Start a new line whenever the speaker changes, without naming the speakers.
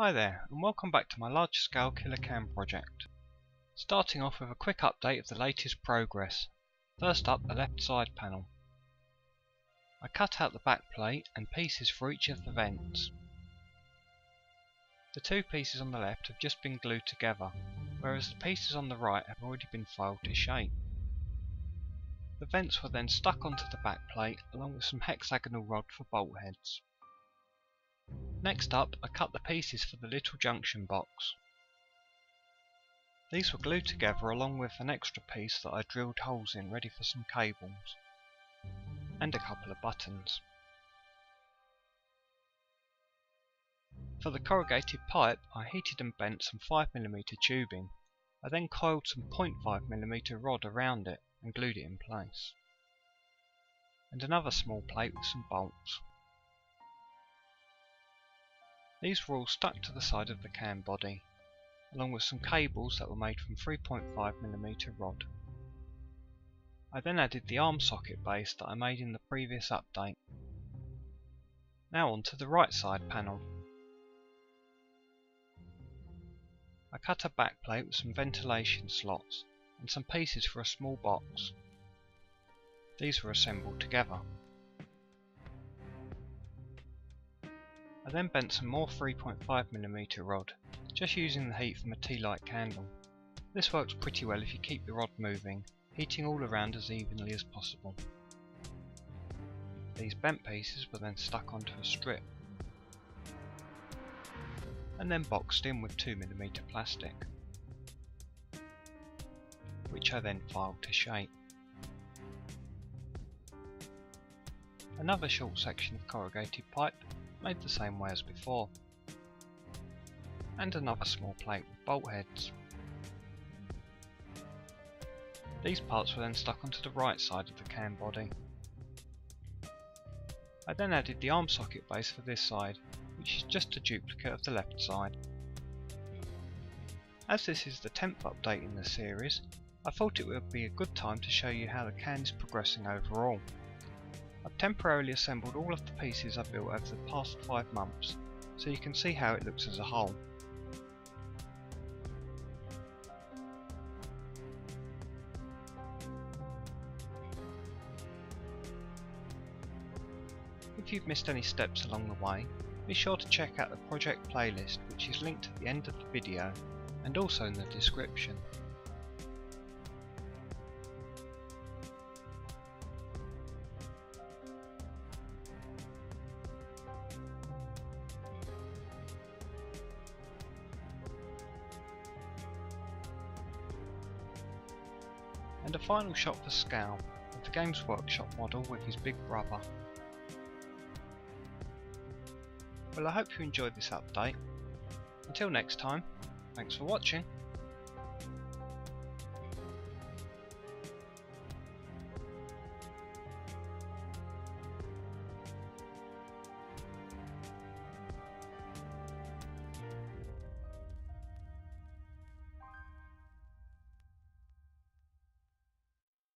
Hi there, and welcome back to my large-scale Killa Kan project. Starting off with a quick update of the latest progress. First up, the left side panel. I cut out the back plate and pieces for each of the vents. The two pieces on the left have just been glued together, whereas the pieces on the right have already been filed to shape. The vents were then stuck onto the back plate along with some hexagonal rod for bolt heads. Next up, I cut the pieces for the little junction box. These were glued together along with an extra piece that I drilled holes in ready for some cables, and a couple of buttons. For the corrugated pipe, I heated and bent some 5mm tubing. I then coiled some 0.5mm rod around it and glued it in place, and another small plate with some bolts. These were all stuck to the side of the can body, along with some cables that were made from 3.5mm rod. I then added the arm socket base that I made in the previous update. Now on to the right side panel. I cut a back plate with some ventilation slots and some pieces for a small box. These were assembled together. I then bent some more 3.5mm rod, just using the heat from a tea light candle. This works pretty well if you keep the rod moving, heating all around as evenly as possible. These bent pieces were then stuck onto a strip, and then boxed in with 2mm plastic, which I then filed to shape. Another short section of corrugated pipe made the same way as before, and another small plate with bolt heads. These parts were then stuck onto the right side of the can body. I then added the arm socket base for this side, which is just a duplicate of the left side. As this is the 10th update in the series, I thought it would be a good time to show you how the can is progressing overall. I've temporarily assembled all of the pieces I built over the past 5 months, so you can see how it looks as a whole. If you've missed any steps along the way, be sure to check out the project playlist, which is linked at the end of the video and also in the description. And a final shot for scale of the Games Workshop model with his big brother. Well, I hope you enjoyed this update. Until next time, thanks for watching.